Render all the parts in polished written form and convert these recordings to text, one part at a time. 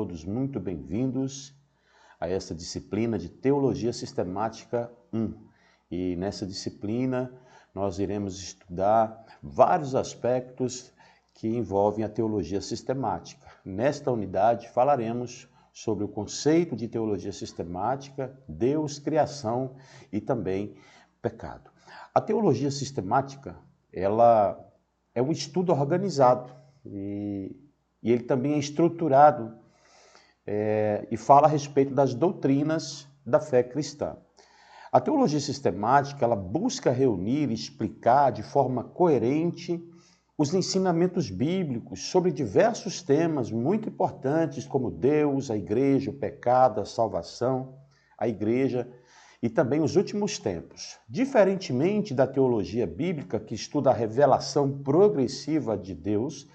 todos muito bem-vindos a essa disciplina de Teologia Sistemática 1. E nessa disciplina nós iremos estudar vários aspectos que envolvem a teologia sistemática. Nesta unidade falaremos sobre o conceito de teologia sistemática, Deus, criação e também pecado. A teologia sistemática, ela é um estudo organizado e ele também é estruturado e fala a respeito das doutrinas da fé cristã. A teologia sistemática, ela busca reunir e explicar de forma coerente os ensinamentos bíblicos sobre diversos temas muito importantes, como Deus, a igreja, o pecado, a salvação, a igreja e também os últimos tempos. Diferentemente da teologia bíblica, que estuda a revelação progressiva de Deus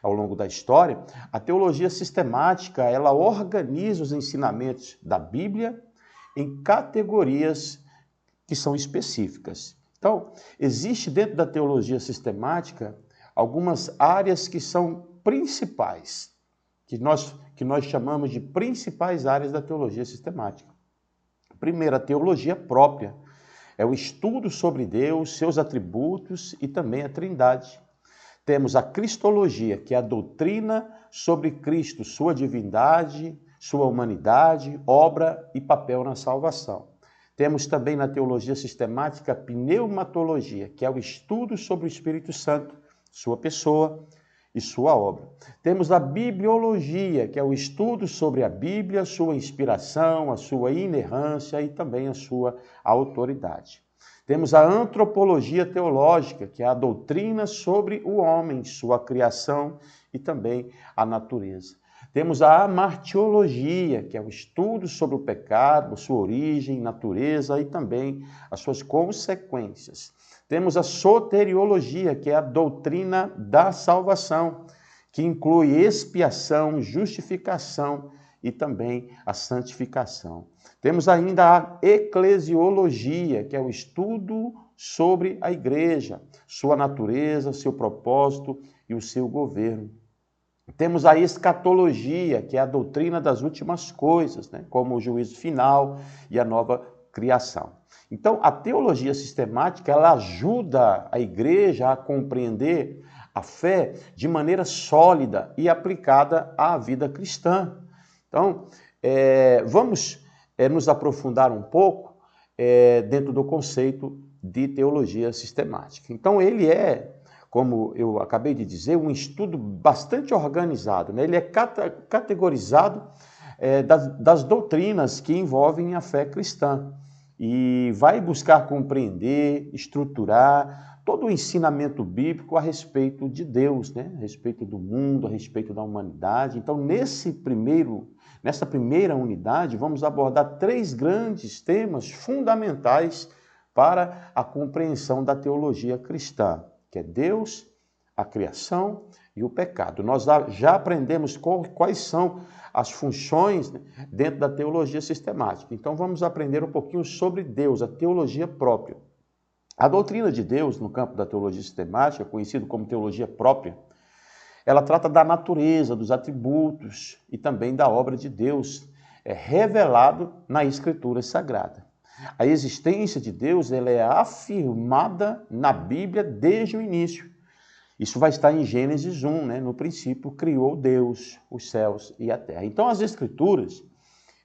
ao longo da história, a teologia sistemática, ela organiza os ensinamentos da Bíblia em categorias que são específicas. Então, existe dentro da teologia sistemática algumas áreas que são principais, que nós chamamos de principais áreas da teologia sistemática. Primeiro, a teologia própria, é o estudo sobre Deus, seus atributos e também a Trindade. Temos a cristologia, que é a doutrina sobre Cristo, sua divindade, sua humanidade, obra e papel na salvação. Temos também na teologia sistemática a pneumatologia, que é o estudo sobre o Espírito Santo, sua pessoa e sua obra. Temos a bibliologia, que é o estudo sobre a Bíblia, sua inspiração, a sua inerrância e também a sua autoridade. Temos a antropologia teológica, que é a doutrina sobre o homem, sua criação e também a natureza. Temos a amartiologia, que é o estudo sobre o pecado, sua origem, natureza e também as suas consequências. Temos a soteriologia, que é a doutrina da salvação, que inclui expiação, justificação e também a santificação. Temos ainda a eclesiologia, que é o estudo sobre a igreja, sua natureza, seu propósito e o seu governo. Temos a escatologia, que é a doutrina das últimas coisas, como o juízo final e a nova criação. Então, a teologia sistemática, ela ajuda a igreja a compreender a fé de maneira sólida e aplicada à vida cristã. Então, vamos nos aprofundar um pouco dentro do conceito de teologia sistemática. Então, ele é, como eu acabei de dizer, um estudo bastante organizado, Ele é categorizado das doutrinas que envolvem a fé cristã e vai buscar compreender, estruturar todo o ensinamento bíblico a respeito de Deus, a respeito do mundo, a respeito da humanidade. Então, nessa primeira unidade, vamos abordar 3 grandes temas fundamentais para a compreensão da teologia cristã, que é Deus, a criação e o pecado. Nós já aprendemos quais são as funções dentro da teologia sistemática. Então vamos aprender um pouquinho sobre Deus, a teologia própria. A doutrina de Deus no campo da teologia sistemática, conhecido como teologia própria, ela trata da natureza, dos atributos e também da obra de Deus, revelado na Escritura Sagrada. A existência de Deus, ela é afirmada na Bíblia desde o início. Isso vai estar em Gênesis 1, No princípio criou Deus os céus e a terra. Então as Escrituras,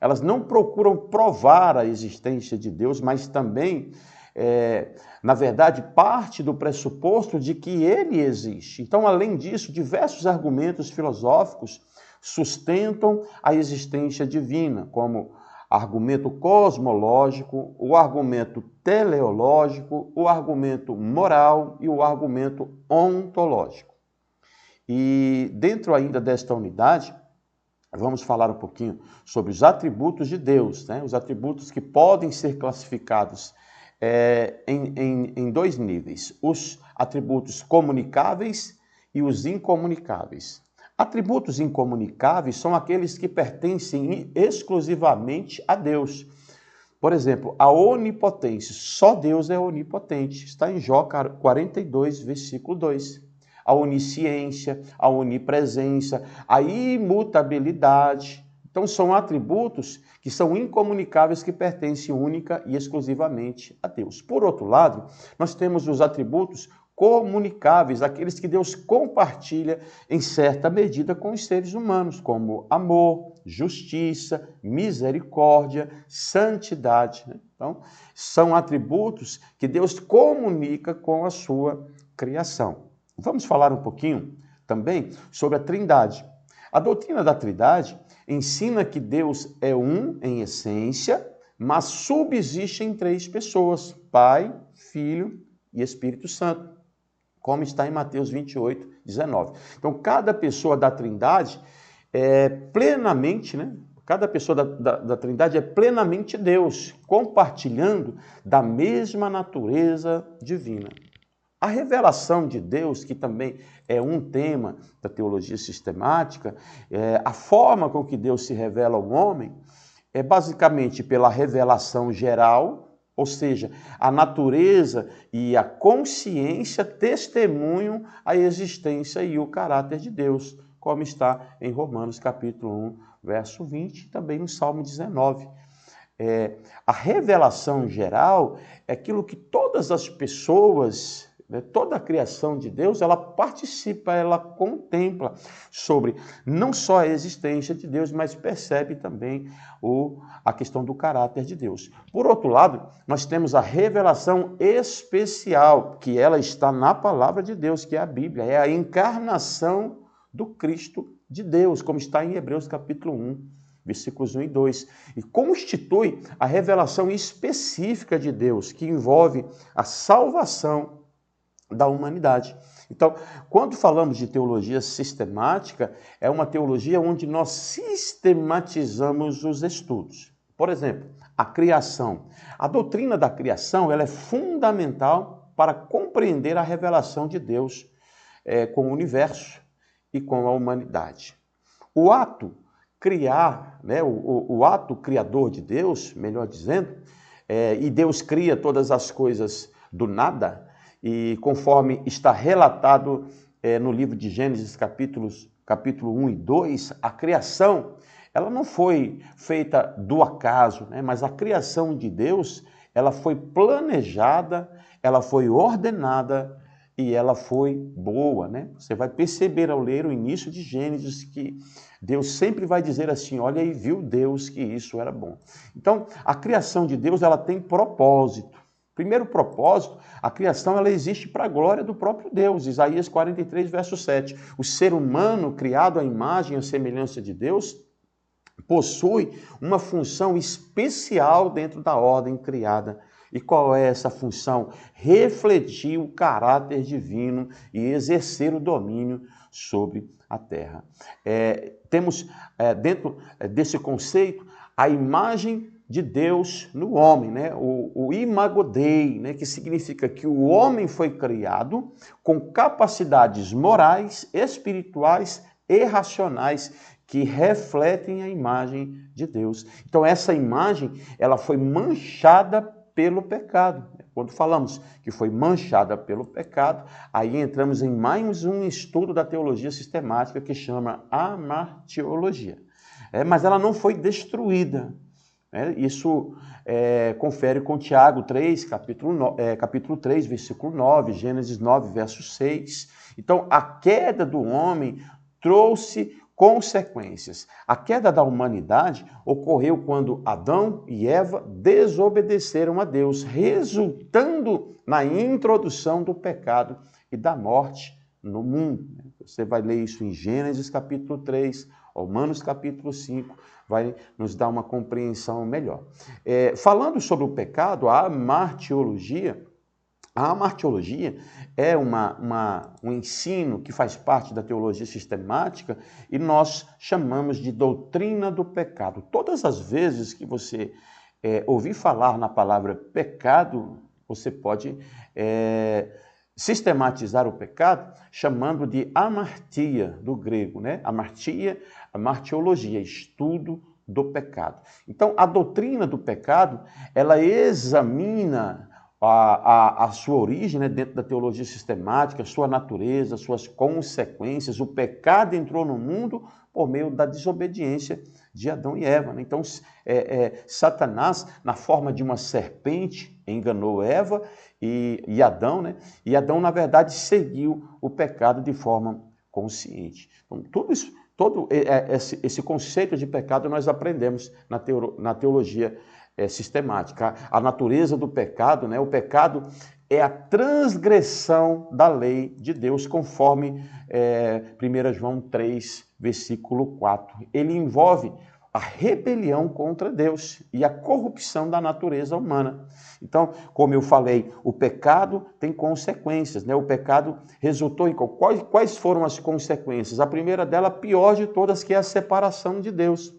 elas não procuram provar a existência de Deus, mas também, na verdade, parte do pressuposto de que ele existe. Então, além disso, diversos argumentos filosóficos sustentam a existência divina, como argumento cosmológico, o argumento teleológico, o argumento moral e o argumento ontológico. E dentro ainda desta unidade, vamos falar um pouquinho sobre os atributos de Deus, Os atributos que podem ser classificados em 2 níveis, os atributos comunicáveis e os incomunicáveis. Atributos incomunicáveis são aqueles que pertencem exclusivamente a Deus. Por exemplo, a onipotência. Só Deus é onipotente. Está em Jó 42, versículo 2. A onisciência, a onipresença, a imutabilidade, Então, são atributos que são incomunicáveis, que pertencem única e exclusivamente a Deus. Por outro lado, nós temos os atributos comunicáveis, aqueles que Deus compartilha em certa medida com os seres humanos, como amor, justiça, misericórdia, santidade. Então, são atributos que Deus comunica com a sua criação. Vamos falar um pouquinho também sobre a Trindade. A doutrina da Trindade ensina que Deus é um em essência, mas subsiste em três pessoas: Pai, Filho e Espírito Santo, como está em Mateus 28, 19. Então, cada pessoa da Trindade é plenamente, Cada pessoa da Trindade é plenamente Deus, compartilhando da mesma natureza divina. A revelação de Deus, que também é um tema da teologia sistemática, a forma com que Deus se revela ao homem é basicamente pela revelação geral, ou seja, a natureza e a consciência testemunham a existência e o caráter de Deus, como está em Romanos capítulo 1, verso 20, e também no Salmo 19. A revelação geral é aquilo que todas as pessoas, toda a criação de Deus, ela participa, ela contempla sobre não só a existência de Deus, mas percebe também a questão do caráter de Deus. Por outro lado, nós temos a revelação especial, que ela está na palavra de Deus, que é a Bíblia, é a encarnação do Cristo de Deus, como está em Hebreus capítulo 1, versículos 1 e 2, e constitui a revelação específica de Deus, que envolve a salvação da humanidade. Então, quando falamos de teologia sistemática, é uma teologia onde nós sistematizamos os estudos. Por exemplo, a criação. A doutrina da criação, ela é fundamental para compreender a revelação de Deus com o universo e com a humanidade. O ato criar, o ato criador de Deus, melhor dizendo, e Deus cria todas as coisas do nada, e conforme está relatado no livro de Gênesis, capítulo 1 e 2, a criação, ela não foi feita do acaso, mas a criação de Deus, ela foi planejada, ela foi ordenada e ela foi boa, Você vai perceber ao ler o início de Gênesis que Deus sempre vai dizer assim: olha, e viu Deus que isso era bom. Então, a criação de Deus, ela tem propósito. Primeiro propósito, a criação ela existe para a glória do próprio Deus. Isaías 43, verso 7. O ser humano, criado à imagem e à semelhança de Deus, possui uma função especial dentro da ordem criada. E qual é essa função? Refletir o caráter divino e exercer o domínio sobre a terra. Temos dentro desse conceito a imagem de Deus no homem, o imago Dei, que significa que o homem foi criado com capacidades morais, espirituais e racionais que refletem a imagem de Deus. Então essa imagem, ela foi manchada pelo pecado. Quando falamos que foi manchada pelo pecado, aí entramos em mais um estudo da teologia sistemática que chama amartiologia. Mas ela não foi destruída. Isso confere com Tiago 3, capítulo 3, versículo 9, Gênesis 9, verso 6. Então, a queda do homem trouxe consequências. A queda da humanidade ocorreu quando Adão e Eva desobedeceram a Deus, resultando na introdução do pecado e da morte no mundo. Você vai ler isso em Gênesis capítulo 3, Romanos capítulo 5, vai nos dar uma compreensão melhor. Falando sobre o pecado, a amartiologia é um ensino que faz parte da teologia sistemática e nós chamamos de doutrina do pecado. Todas as vezes que você ouvir falar na palavra pecado, você pode sistematizar o pecado chamando de amartia, do grego, amartiologia, estudo do pecado. Então, a doutrina do pecado, ela examina a sua origem dentro da teologia sistemática, sua natureza, suas consequências. O pecado entrou no mundo por meio da desobediência de Adão e Eva, né? Então, Satanás, na forma de uma serpente, enganou Eva e Adão, né? E Adão, na verdade, seguiu o pecado de forma consciente. Então, tudo isso, todo esse conceito de pecado nós aprendemos na teologia sistemática. A natureza do pecado, né? O pecado é a transgressão da lei de Deus, conforme 1 João 3, versículo 4. Ele envolve a rebelião contra Deus e a corrupção da natureza humana. Então, como eu falei, o pecado tem consequências, né? O pecado resultou em quais foram as consequências? A primeira dela, a pior de todas, que é a separação de Deus.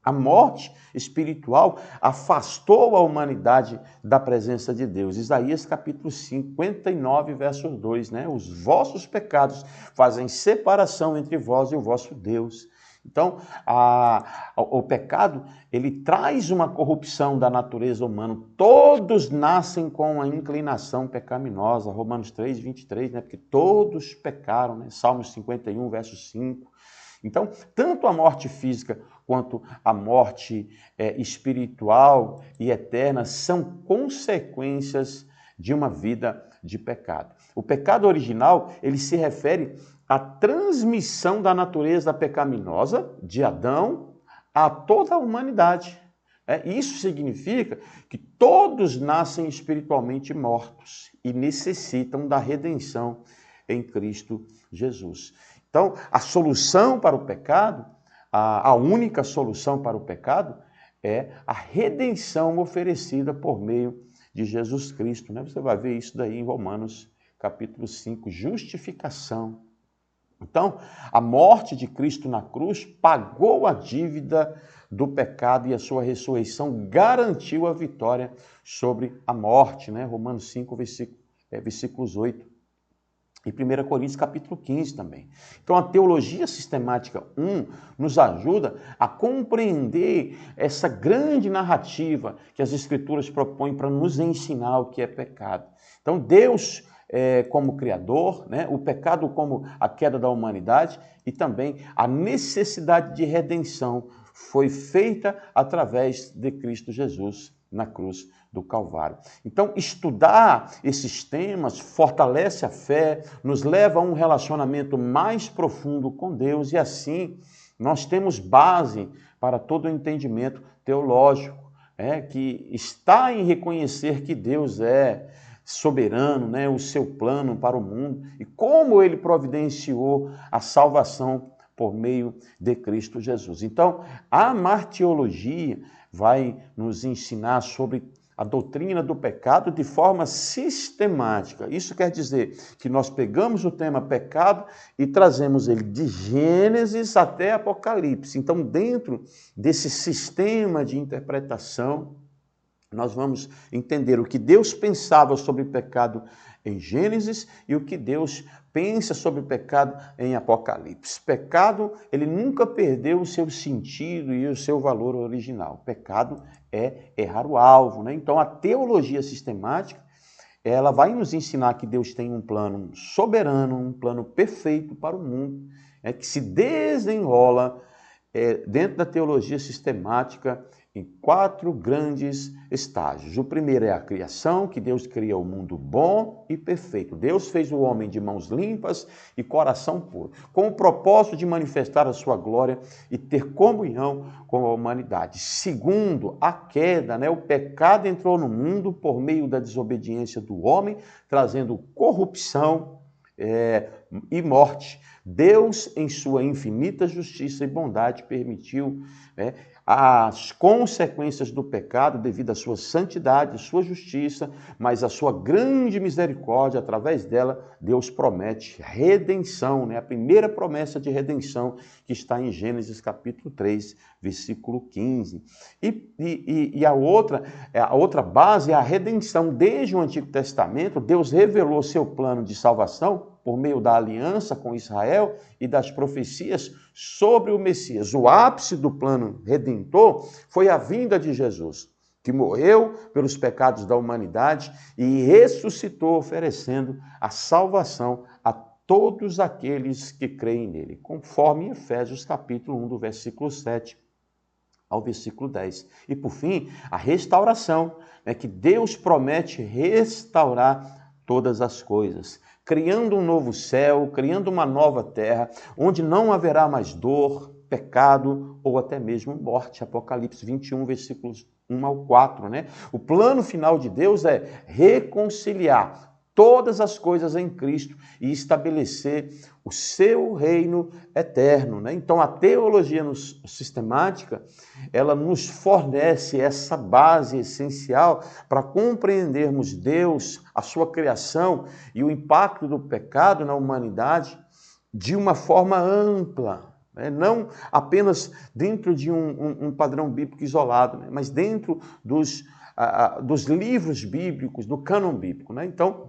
A morte espiritual afastou a humanidade da presença de Deus. Isaías capítulo 59, verso 2, né? Os vossos pecados fazem separação entre vós e o vosso Deus. Então, o pecado, ele traz uma corrupção da natureza humana. Todos nascem com a inclinação pecaminosa. Romanos 3, 23, né? Porque todos pecaram, né? Salmos 51, verso 5. Então, tanto a morte física quanto a morte espiritual e eterna são consequências de uma vida de pecado. O pecado original, ele se refere à transmissão da natureza pecaminosa de Adão a toda a humanidade. Isso significa que todos nascem espiritualmente mortos e necessitam da redenção em Cristo Jesus. Então, a solução para o pecado, a única solução para o pecado é a redenção oferecida por meio de Jesus Cristo, né? Você vai ver isso daí em Romanos capítulo 5, justificação. Então, a morte de Cristo na cruz pagou a dívida do pecado e a sua ressurreição garantiu a vitória sobre a morte, né? Romanos 5, versículos 8. E 1 Coríntios capítulo 15 também. Então a teologia sistemática 1 nos ajuda a compreender essa grande narrativa que as Escrituras propõem para nos ensinar o que é pecado. Então Deus como Criador, né? O pecado como a queda da humanidade e também a necessidade de redenção foi feita através de Cristo Jesus na cruz do Calvário. Então, estudar esses temas fortalece a fé, nos leva a um relacionamento mais profundo com Deus e assim nós temos base para todo o entendimento teológico, que está em reconhecer que Deus é soberano, né, o seu plano para o mundo e como ele providenciou a salvação por meio de Cristo Jesus. Então, a martiologia vai nos ensinar sobre a doutrina do pecado de forma sistemática. Isso quer dizer que nós pegamos o tema pecado e trazemos ele de Gênesis até Apocalipse. Então, dentro desse sistema de interpretação, nós vamos entender o que Deus pensava sobre pecado em Gênesis e o que Deus pensa sobre o pecado em Apocalipse. Pecado, ele nunca perdeu o seu sentido e o seu valor original. Pecado é errar o alvo, né? Então, a teologia sistemática, ela vai nos ensinar que Deus tem um plano soberano, um plano perfeito para o mundo, que se desenrola dentro da teologia sistemática em 4 grandes estágios. O primeiro é a criação, que Deus cria o mundo bom e perfeito. Deus fez o homem de mãos limpas e coração puro, com o propósito de manifestar a sua glória e ter comunhão com a humanidade. Segundo, a queda, né? O pecado entrou no mundo por meio da desobediência do homem, trazendo corrupção e morte. Deus, em sua infinita justiça e bondade, permitiu as consequências do pecado devido à sua santidade, sua justiça, mas a sua grande misericórdia, através dela, Deus promete redenção, né? A primeira promessa de redenção que está em Gênesis capítulo 3, versículo 15. E a outra base é a redenção. Desde o Antigo Testamento, Deus revelou seu plano de salvação por meio da aliança com Israel e das profecias sobre o Messias. O ápice do plano redentor foi a vinda de Jesus, que morreu pelos pecados da humanidade e ressuscitou, oferecendo a salvação a todos aqueles que creem nele, conforme Efésios capítulo 1, do versículo 7 ao versículo 10. E por fim, a restauração, que Deus promete restaurar todas as coisas, criando um novo céu, criando uma nova terra, onde não haverá mais dor, pecado ou até mesmo morte. Apocalipse 21, versículos 1 ao 4. O plano final de Deus é reconciliar todas as coisas em Cristo e estabelecer o seu reino eterno. Então, a teologia sistemática, ela nos fornece essa base essencial para compreendermos Deus, a sua criação e o impacto do pecado na humanidade de uma forma ampla. Não apenas dentro de um padrão bíblico isolado, mas dentro dos livros bíblicos, do cânon bíblico. Então,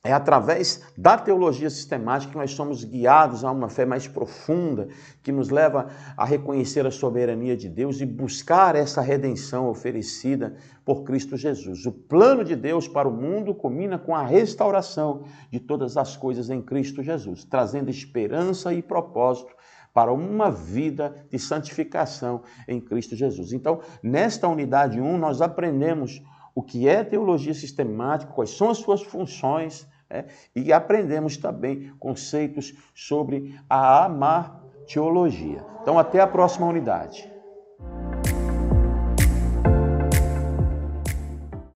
é através da teologia sistemática que nós somos guiados a uma fé mais profunda, que nos leva a reconhecer a soberania de Deus e buscar essa redenção oferecida por Cristo Jesus. O plano de Deus para o mundo culmina com a restauração de todas as coisas em Cristo Jesus, trazendo esperança e propósito para uma vida de santificação em Cristo Jesus. Então, nesta unidade 1, nós aprendemos o que é teologia sistemática, quais são as suas funções, e aprendemos também conceitos sobre a amartiologia. Então, até a próxima unidade.